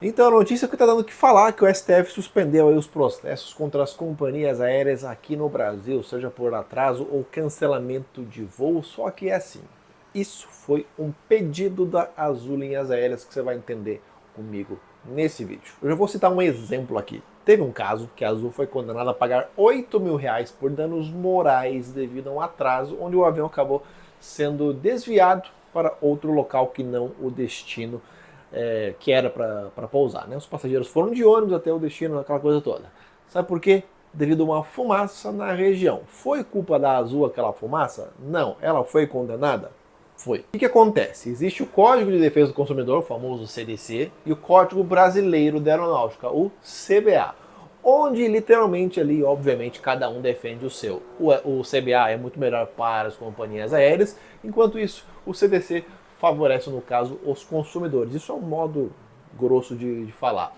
Então a notícia que está dando o que falar, que o STF suspendeu aí os processos contra as companhias aéreas aqui no Brasil, seja por atraso ou cancelamento de voo, só que é assim, isso foi um pedido da Azul Linhas Aéreas que você vai entender comigo nesse vídeo. Eu já vou citar um exemplo aqui. Teve um caso que a Azul foi condenada a pagar R$ 8.000 por danos morais devido a um atraso, onde o avião acabou sendo desviado para outro local que não o destino que era para pousar. Né? Os passageiros foram de ônibus até o destino, aquela coisa toda. Sabe por quê? Devido a uma fumaça na região. Foi culpa da Azul aquela fumaça? Não. Ela foi condenada? Foi. O que acontece? Existe o Código de Defesa do Consumidor, o famoso CDC, e o Código Brasileiro da Aeronáutica, o CBA, onde literalmente ali, obviamente, cada um defende o seu. O CBA é muito melhor para as companhias aéreas, enquanto isso, o CDC favorece, no caso, os consumidores. Isso é um modo grosso de falar.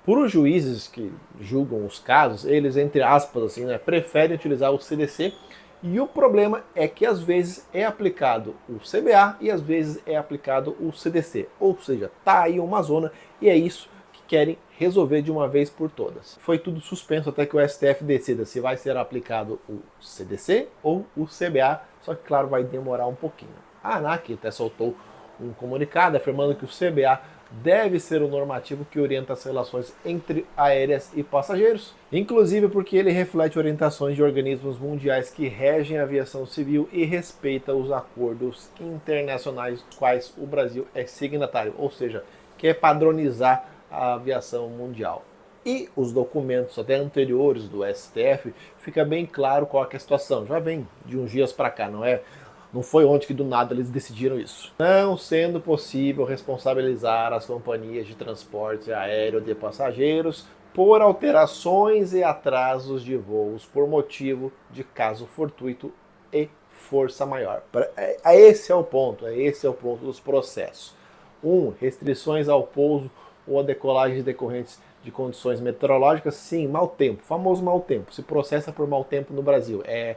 Por os juízes que julgam os casos, eles, entre aspas, assim, né, preferem utilizar o CDC, e o problema é que às vezes é aplicado o CBA e às vezes é aplicado o CDC. Ou seja, tá aí uma zona e é isso que querem resolver de uma vez por todas. Foi tudo suspenso até que o STF decida se vai ser aplicado o CDC ou o CBA, só que claro, vai demorar um pouquinho. A ANAC até soltou um comunicado afirmando que o CBA deve ser o normativo que orienta as relações entre aéreas e passageiros, inclusive porque ele reflete orientações de organismos mundiais que regem a aviação civil e respeita os acordos internacionais dos quais o Brasil é signatário, ou seja, quer padronizar a aviação mundial. E os documentos até anteriores do STF fica bem claro qual é a situação. Já vem de uns dias para cá, não foi ontem que do nada eles decidiram isso. Não sendo possível responsabilizar as companhias de transporte aéreo de passageiros por alterações e atrasos de voos por motivo de caso fortuito e força maior. Esse é o ponto dos processos. 1. Restrições ao pouso ou a decolagem decorrentes de condições meteorológicas, sim, mau tempo, famoso mau tempo. Se processa por mau tempo no Brasil. É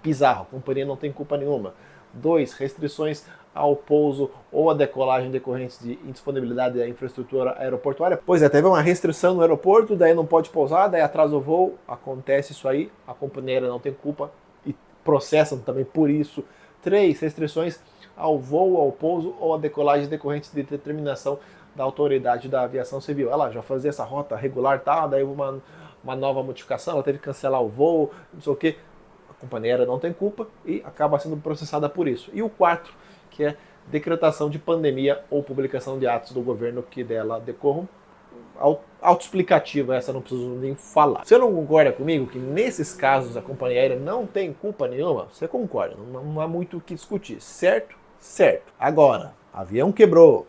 bizarro, a companhia não tem culpa nenhuma. 2. Restrições ao pouso ou a decolagem decorrentes de indisponibilidade da infraestrutura aeroportuária. Pois é, teve uma restrição no aeroporto, daí não pode pousar, daí atrasa o voo, acontece isso aí, a companhia aérea não tem culpa e processam também por isso. 3. Restrições ao voo, ao pouso ou a decolagem decorrentes de determinação da autoridade da aviação civil. Ela já fazia essa rota regular, tá? Daí uma nova modificação, ela teve que cancelar o voo, não sei o que. A companhia aérea não tem culpa e acaba sendo processada por isso. E o 4, que é decretação de pandemia ou publicação de atos do governo que dela decorram. Autoexplicativa, essa não preciso nem falar. Você não concorda comigo que nesses casos a companhia aérea não tem culpa nenhuma? Você concorda, não há muito o que discutir, certo? Certo. Agora, avião quebrou,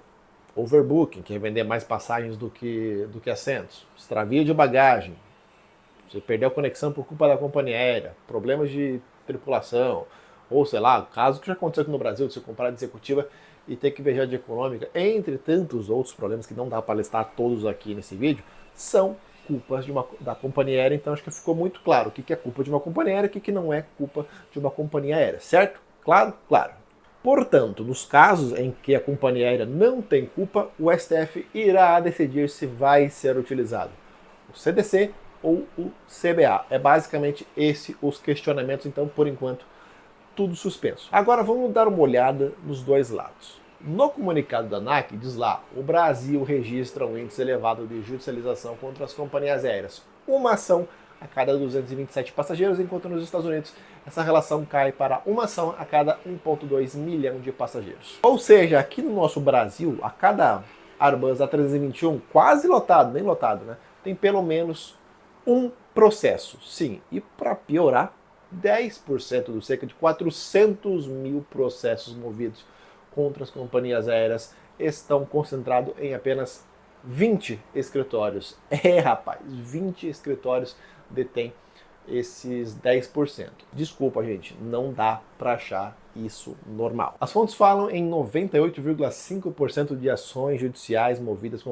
overbooking, que é vender mais passagens do que assentos, extravio de bagagem, você perdeu a conexão por culpa da companhia aérea, problemas de tripulação, ou sei lá, caso que já aconteceu aqui no Brasil, de você comprar de executiva e ter que viajar de econômica, entre tantos outros problemas que não dá para listar todos aqui nesse vídeo, são culpas da companhia aérea. Então acho que ficou muito claro o que é culpa de uma companhia aérea e o que não é culpa de uma companhia aérea, certo? Claro? Claro. Portanto, nos casos em que a companhia aérea não tem culpa, o STF irá decidir se vai ser utilizado o CDC ou o CBA. É basicamente esse os questionamentos, então, por enquanto, tudo suspenso. Agora vamos dar uma olhada nos dois lados. No comunicado da ANAC diz lá, o Brasil registra um índice elevado de judicialização contra as companhias aéreas. Uma ação a cada 227 passageiros, enquanto nos Estados Unidos essa relação cai para uma ação a cada 1,2 milhão de passageiros. Ou seja, aqui no nosso Brasil, a cada Airbus A321, quase lotado, nem lotado, né? Tem pelo menos um processo, sim. E para piorar, 10% dos cerca de 400 mil processos movidos contra as companhias aéreas estão concentrados em apenas 20 escritórios. Rapaz, 20 escritórios detêm esses 10%. Desculpa, gente, não dá para achar isso normal. As fontes falam em 98,5% de ações judiciais movidas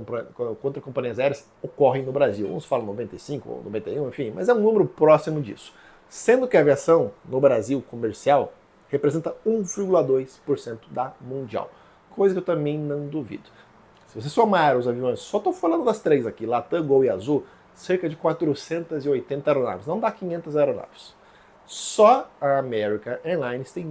contra companhias aéreas ocorrem no Brasil. Uns falam 95 ou 91, enfim, mas é um número próximo disso. Sendo que a aviação no Brasil comercial representa 1,2% da mundial, coisa que eu também não duvido. Se você somar os aviões, só estou falando das três aqui, Latam, Gol e Azul, cerca de 480 aeronaves, não dá 500 aeronaves. Só a American Airlines tem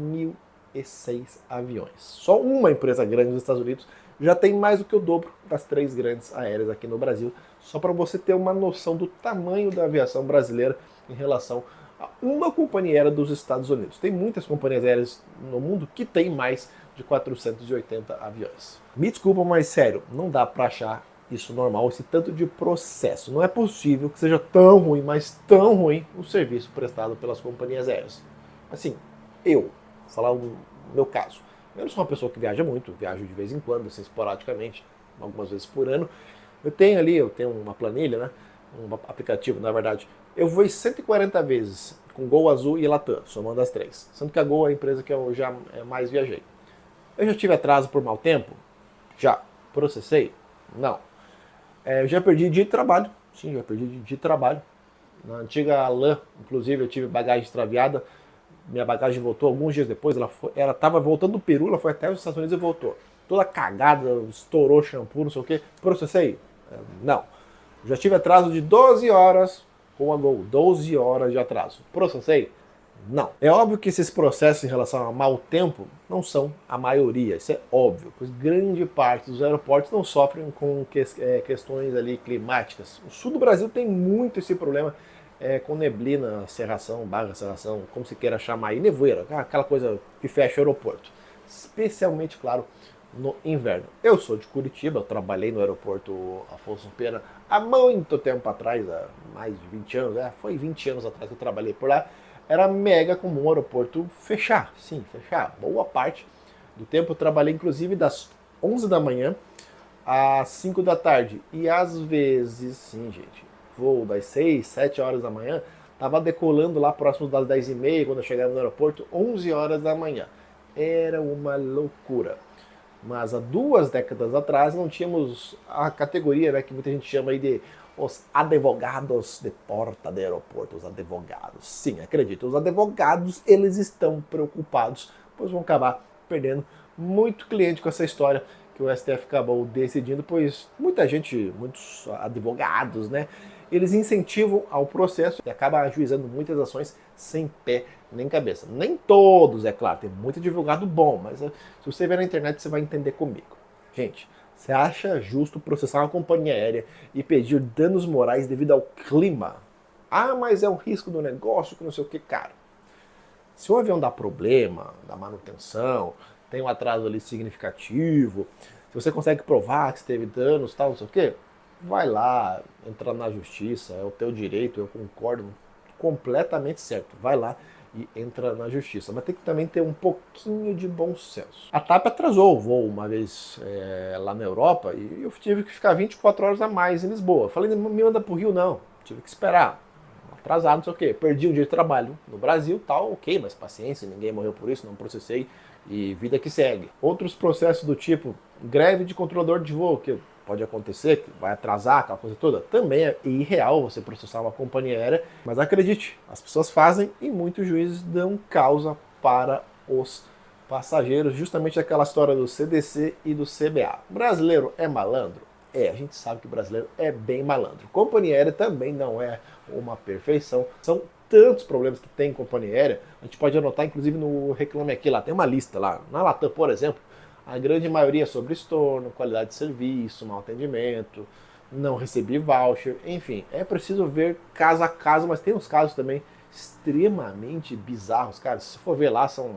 1.006 aviões. Só uma empresa grande nos Estados Unidos já tem mais do que o dobro das três grandes aéreas aqui no Brasil, só para você ter uma noção do tamanho da aviação brasileira em relação a uma companhia aérea dos Estados Unidos. Tem muitas companhias aéreas no mundo que tem mais de 480 aviões. Me desculpa, mas sério, não dá para achar isso normal, esse tanto de processo. Não é possível que seja tão ruim, mas tão ruim o serviço prestado pelas companhias aéreas. Assim, vou falar o meu caso. Eu não sou uma pessoa que viaja muito, viajo de vez em quando, assim, esporadicamente, algumas vezes por ano. Eu tenho uma planilha, né? Um aplicativo, na verdade. Eu vou 140 vezes com Gol, Azul e Latam, somando as três. Sendo que a Gol é a empresa que eu já mais viajei. Eu já tive atraso por mau tempo? Já. Processei? Não. Eu já perdi dia de trabalho. Sim, já perdi dia de trabalho. Na antiga LAN, inclusive, eu tive bagagem extraviada. Minha bagagem voltou alguns dias depois. Ela estava voltando do Peru, ela foi até os Estados Unidos e voltou. Toda cagada, estourou shampoo, não sei o que. Processei? Não. Já tive atraso de 12 horas com a Gol. 12 horas de atraso. Processei? Não. É óbvio que esses processos em relação a mau tempo não são a maioria, isso é óbvio, pois grande parte dos aeroportos não sofrem com questões ali climáticas. O sul do Brasil tem muito esse problema com neblina, cerração, barra cerração, como se queira chamar aí, nevoeira, aquela coisa que fecha o aeroporto. Especialmente, claro, no inverno. Eu sou de Curitiba, eu trabalhei no aeroporto Afonso Pena há muito tempo atrás, há mais de 20 anos, foi 20 anos atrás que eu trabalhei por lá. Era mega comum o aeroporto fechar, sim, fechar. Boa parte do tempo eu trabalhei, inclusive, das 11 da manhã às 5 da tarde. E às vezes, sim, gente, voo das 6, 7 horas da manhã, tava decolando lá próximo das 10h30, quando eu chegava no aeroporto, 11 horas da manhã. Era uma loucura. Mas há 2 décadas atrás não tínhamos a categoria, né, que muita gente chama aí de os advogados de porta de aeroporto, os advogados. Sim, acredito, os advogados, eles estão preocupados, pois vão acabar perdendo muito cliente com essa história que o STF acabou decidindo, pois muita gente, muitos advogados, né, eles incentivam ao processo e acabam ajuizando muitas ações sem pé nem cabeça. Nem todos, é claro, tem muito advogado bom, mas se você ver na internet você vai entender comigo. Gente, você acha justo processar uma companhia aérea e pedir danos morais devido ao clima? Ah, mas é um risco do negócio, que não sei o que, cara. Se o avião dá problema, dá manutenção, tem um atraso ali significativo, se você consegue provar que você teve danos, tal, não sei o que, vai lá, entra na justiça, é o teu direito, eu concordo completamente certo. Vai lá e entra na justiça. Mas tem que também ter um pouquinho de bom senso. A TAP atrasou o voo uma vez lá na Europa e eu tive que ficar 24 horas a mais em Lisboa. Falei, não me manda pro Rio não, tive que esperar. Atrasado, não sei o quê. Perdi um dia de trabalho no Brasil, tal, ok, mas paciência, ninguém morreu por isso, não processei e vida que segue. Outros processos do tipo greve de controlador de voo, que pode acontecer, que vai atrasar aquela coisa toda, também é irreal você processar uma companhia aérea, mas acredite, as pessoas fazem e muitos juízes dão causa para os passageiros, justamente aquela história do CDC e do CBA. O brasileiro é malandro? A gente sabe que o brasileiro é bem malandro. Companhia aérea também não é uma perfeição. São tantos problemas que tem em companhia aérea, a gente pode anotar inclusive no Reclame Aqui, lá tem uma lista lá. Na Latam, por exemplo, a grande maioria é sobre estorno, qualidade de serviço, mau atendimento, não recebi voucher, enfim, é preciso ver caso a caso, mas tem uns casos também extremamente bizarros, cara, se for ver lá são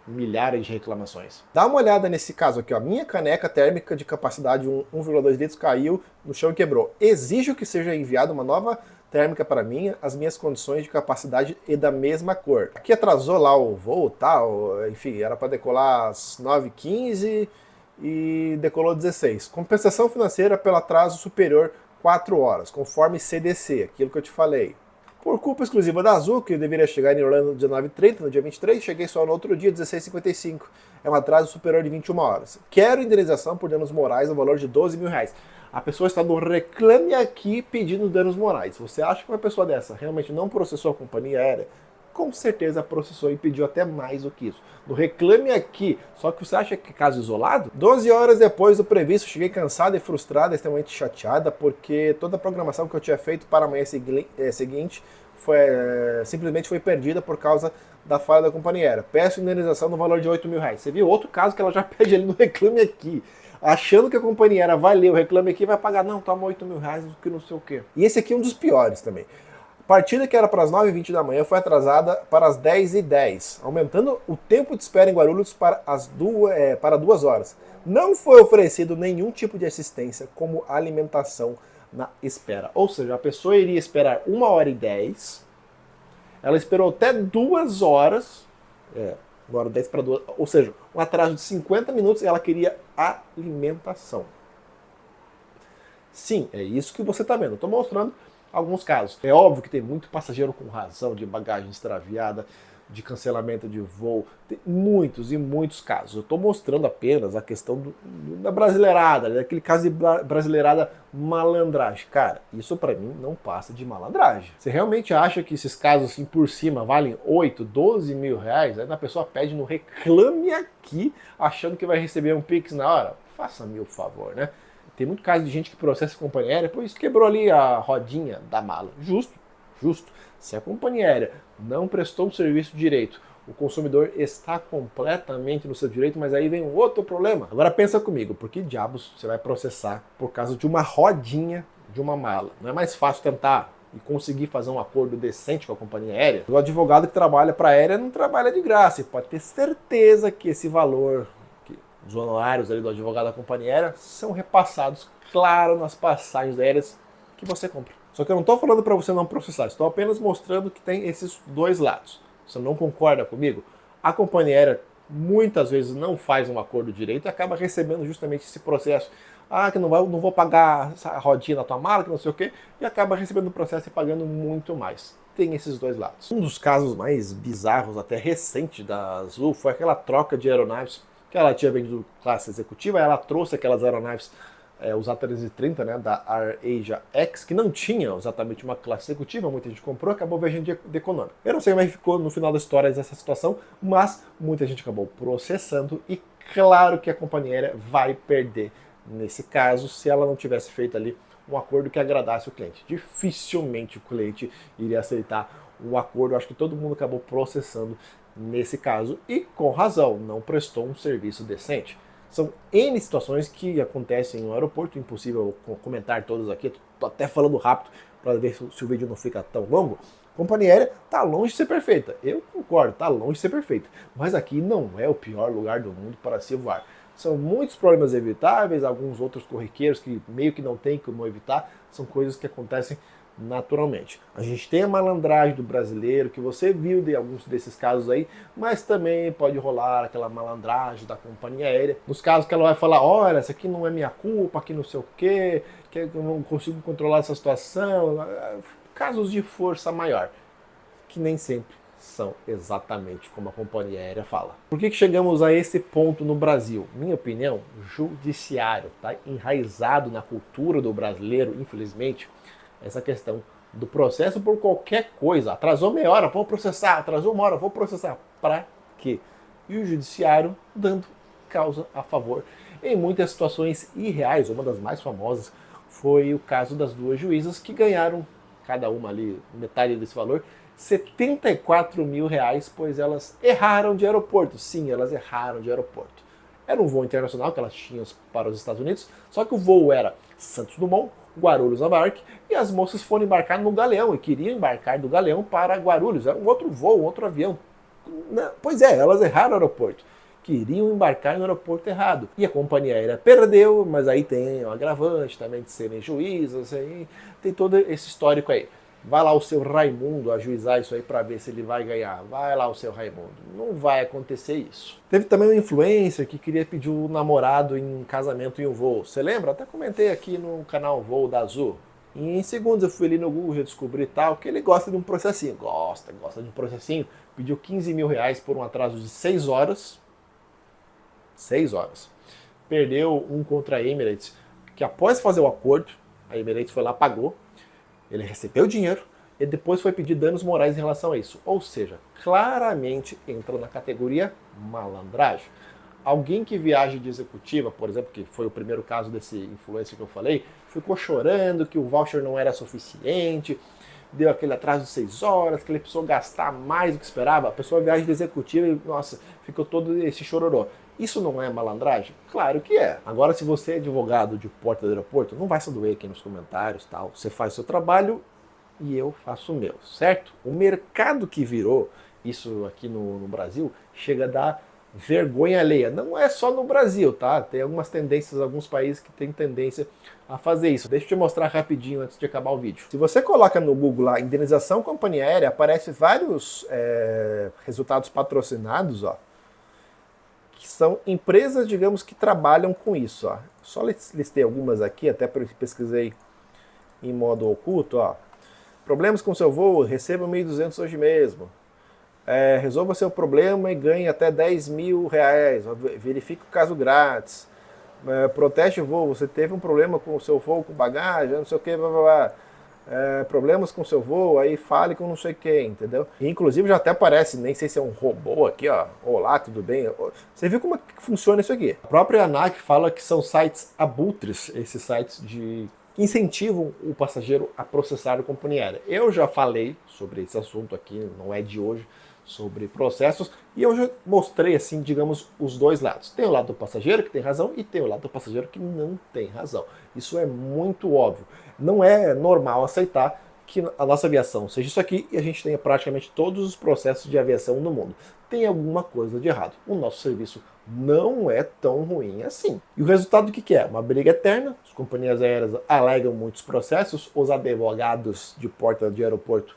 milhares de reclamações. Dá uma olhada nesse caso aqui, ó. Minha caneca térmica de capacidade 1,2 litros caiu no chão e quebrou. Exijo que seja enviada uma nova térmica para mim, as minhas condições de capacidade e da mesma cor. Aqui atrasou lá o voo, tal, enfim, era para decolar às 9h15 e decolou 16. Compensação financeira pelo atraso superior 4 horas, conforme CDC, aquilo que eu te falei. Por culpa exclusiva da Azul, que eu deveria chegar em Orlando no dia 9h30, no dia 23, cheguei só no outro dia, 16h55. É um atraso superior de 21 horas. Quero indenização por danos morais no valor de R$12 mil. A pessoa está no Reclame Aqui pedindo danos morais. Você acha que uma pessoa dessa realmente não processou a companhia aérea? com certeza processou e pediu até mais do que isso. No Reclame Aqui, só que você acha que é caso isolado? 12 horas depois do previsto, cheguei cansada e frustrada, extremamente chateada, porque toda a programação que eu tinha feito para amanhã seguinte simplesmente foi perdida por causa da falha da companhia aérea. Peço indenização no valor de R$ 8.000. Você viu outro caso que ela já pede ali no Reclame Aqui, achando que a companhia aérea vai ler o Reclame Aqui e vai pagar, não, toma R$ 8.000, que não sei o quê. E esse aqui é um dos piores também. A partida que era para as 9h20 da manhã foi atrasada para as 10h10, aumentando o tempo de espera em Guarulhos para 2 horas. Não foi oferecido nenhum tipo de assistência como alimentação na espera. Ou seja, a pessoa iria esperar 1h10, ela esperou até 2 horas, 1h10 para 2, ou seja, um atraso de 50 minutos e ela queria alimentação. Sim, é isso que você está vendo. Estou mostrando alguns casos. É óbvio que tem muito passageiro com razão de bagagem extraviada, de cancelamento de voo. Tem muitos e muitos casos. Eu estou mostrando apenas a questão da brasileirada, daquele caso de brasileirada malandragem. Cara, isso para mim não passa de malandragem. Você realmente acha que esses casos assim por cima valem 8, 12 mil reais? Aí a pessoa pede no Reclame Aqui, achando que vai receber um Pix na hora? Faça-me o favor, né? Tem muito caso de gente que processa a companhia aérea, pois quebrou ali a rodinha da mala. Justo, justo. Se a companhia aérea não prestou o serviço direito, o consumidor está completamente no seu direito, mas aí vem um outro problema. Agora pensa comigo, por que diabos você vai processar por causa de uma rodinha de uma mala? Não é mais fácil tentar e conseguir fazer um acordo decente com a companhia aérea? O advogado que trabalha para a aérea não trabalha de graça, e pode ter certeza que esse valor, os honorários ali do advogado da companhia aérea, são repassados, claro, nas passagens aéreas que você compra. Só que eu não estou falando para você não processar, estou apenas mostrando que tem esses dois lados. Você não concorda comigo? A companhia aérea muitas vezes não faz um acordo direito e acaba recebendo justamente esse processo. Ah, que não vou pagar essa rodinha na tua mala, que não sei o quê, e acaba recebendo o processo e pagando muito mais. Tem esses dois lados. Um dos casos mais bizarros, até recente da Azul, foi aquela troca de aeronaves que ela tinha vendido classe executiva, ela trouxe aquelas aeronaves, os A330, né, da AirAsia X, que não tinham exatamente uma classe executiva, muita gente comprou, acabou viajando de econômica. Eu não sei como é que ficou no final da história dessa situação, mas muita gente acabou processando e claro que a companhia aérea vai perder nesse caso se ela não tivesse feito ali um acordo que agradasse o cliente. Dificilmente o cliente iria aceitar um acordo, acho que todo mundo acabou processando nesse caso, e com razão, não prestou um serviço decente. São N situações que acontecem no aeroporto, impossível comentar todas aqui, estou até falando rápido para ver se o vídeo não fica tão longo. A companhia aérea está longe de ser perfeita, eu concordo, está longe de ser perfeita, mas aqui não é o pior lugar do mundo para se voar. São muitos problemas evitáveis, alguns outros corriqueiros que meio que não tem como evitar, são coisas que acontecem naturalmente. A gente tem a malandragem do brasileiro, que você viu de alguns desses casos aí, mas também pode rolar aquela malandragem da companhia aérea. Nos casos que ela vai falar, olha, isso aqui não é minha culpa, aqui não sei o quê, que eu não consigo controlar essa situação. Casos de força maior, que nem sempre são exatamente como a companhia aérea fala. Por que chegamos a esse ponto no Brasil? Minha opinião, judiciário, tá enraizado na cultura do brasileiro, infelizmente, essa questão do processo por qualquer coisa. Atrasou meia hora, vou processar. Atrasou uma hora, vou processar. Para quê? E o judiciário dando causa a favor. Em muitas situações irreais, uma das mais famosas foi o caso das duas juízas que ganharam, cada uma ali, metade desse valor, R$ 74 mil, pois elas erraram de aeroporto. Sim, elas erraram de aeroporto. Era um voo internacional que elas tinham para os Estados Unidos, só que o voo era Santos Dumont, Guarulhos Abarque, e as moças foram embarcar no Galeão, e queriam embarcar do Galeão para Guarulhos. Era um outro voo, um outro avião. Pois é, elas erraram o aeroporto. Queriam embarcar no aeroporto errado. E a companhia aérea perdeu, mas aí tem o agravante também de serem juízas, aí tem todo esse histórico aí. Vai lá o seu Raimundo ajuizar isso aí para ver se ele vai ganhar. Vai lá o seu Raimundo. Não vai acontecer isso. Teve também um influencer que queria pedir o namorado em casamento em um voo. Você lembra? Até comentei aqui no canal Voo da Azul. E em segundos eu fui ali no Google, já descobri tal, que ele gosta de um processinho. Gosta de um processinho. Pediu R$ 15 mil por um atraso de 6 horas. 6 horas. Perdeu um contra a Emirates, que após fazer o acordo, a Emirates foi lá, pagou. Ele recebeu o dinheiro e depois foi pedir danos morais em relação a isso. Ou seja, claramente entra na categoria malandragem. Alguém que viaja de executiva, por exemplo, que foi o primeiro caso desse influencer que eu falei, ficou chorando que o voucher não era suficiente, deu aquele atraso de 6 horas, que ele precisou gastar mais do que esperava. A pessoa viaja de executiva e, nossa, ficou todo esse chororô. Isso não é malandragem? Claro que é. Agora, se você é advogado de porta do aeroporto, não vai se doer aqui nos comentários, tal. Você faz o seu trabalho e eu faço o meu, certo? O mercado que virou isso aqui no Brasil chega a dar vergonha alheia. Não é só no Brasil, tá? Tem algumas tendências, alguns países que têm tendência a fazer isso. Deixa eu te mostrar rapidinho antes de acabar o vídeo. Se você coloca no Google lá, indenização companhia aérea, aparece vários resultados patrocinados, ó, que são empresas, digamos, que trabalham com isso, ó. Só listei algumas aqui, até pesquisei em modo oculto, ó. Problemas com seu voo, receba 1.200 hoje mesmo. Resolva seu problema e ganhe até 10 mil reais. Verifique o caso grátis. Protege o voo. Você teve um problema com o seu voo com bagagem, não sei o que, blá, blá, blá. Problemas com seu voo, aí fale com não sei quem, entendeu? E, inclusive já até aparece, nem sei se é um robô aqui, ó. Olá, tudo bem? Você viu como é que funciona isso aqui? A própria ANAC fala que são sites abutres, esses sites que incentivam o passageiro a processar a companhia aérea. Eu já falei sobre esse assunto aqui, não é de hoje, sobre processos, e eu já mostrei, assim, digamos, os dois lados. Tem o lado do passageiro que tem razão e tem o lado do passageiro que não tem razão. Isso é muito óbvio. Não é normal aceitar que a nossa aviação seja isso aqui e a gente tenha praticamente todos os processos de aviação no mundo. Tem alguma coisa de errado. O nosso serviço não é tão ruim assim. E o resultado do que é? Uma briga eterna. As companhias aéreas alegam muitos processos, os advogados de porta de aeroporto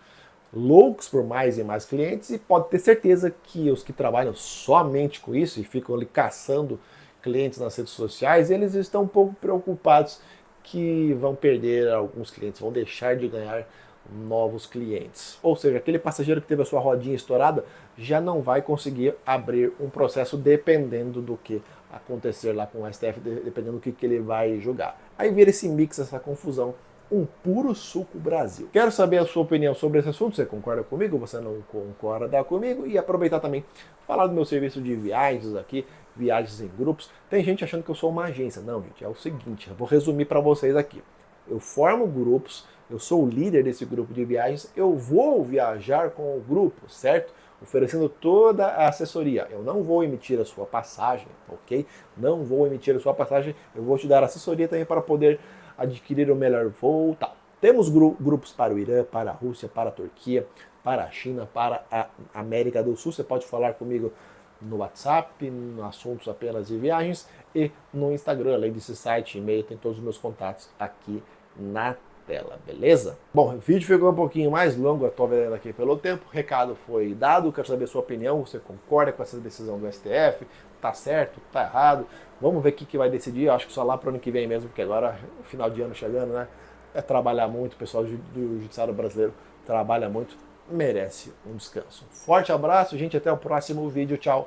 loucos por mais e mais clientes, e pode ter certeza que os que trabalham somente com isso e ficam ali caçando clientes nas redes sociais, eles estão um pouco preocupados que vão perder alguns clientes, vão deixar de ganhar novos clientes. Ou seja, aquele passageiro que teve a sua rodinha estourada já não vai conseguir abrir um processo dependendo do que acontecer lá com o STF, dependendo do que ele vai julgar. Aí vira esse mix, essa confusão, um puro suco Brasil. Quero saber a sua opinião sobre esse assunto. Você concorda comigo? Você não concorda comigo? E aproveitar também falar do meu serviço de viagens aqui, viagens em grupos. Tem gente achando que eu sou uma agência. Não, gente, é o seguinte, eu vou resumir para vocês aqui. Eu formo grupos, eu sou o líder desse grupo de viagens, eu vou viajar com o grupo, certo? Oferecendo toda a assessoria. Eu não vou emitir a sua passagem, ok? Não vou emitir a sua passagem, eu vou te dar assessoria também para poder adquirir o melhor voo, tal. Temos grupos para o Irã, para a Rússia, para a Turquia, para a China, para a América do Sul. Você pode falar comigo no WhatsApp, no assuntos apenas de viagens, e no Instagram, além desse site, e-mail, tem todos os meus contatos aqui na tela, beleza? Bom, o vídeo ficou um pouquinho mais longo, eu tô vendo aqui pelo tempo, o recado foi dado, quero saber a sua opinião, você concorda com essa decisão do STF, tá certo, tá errado, vamos ver o que vai decidir, eu acho que só lá pro ano que vem mesmo, porque agora, final de ano chegando, né, é trabalhar muito, o pessoal do Judiciário brasileiro trabalha muito, merece um descanso. Forte abraço, gente, até o próximo vídeo, tchau!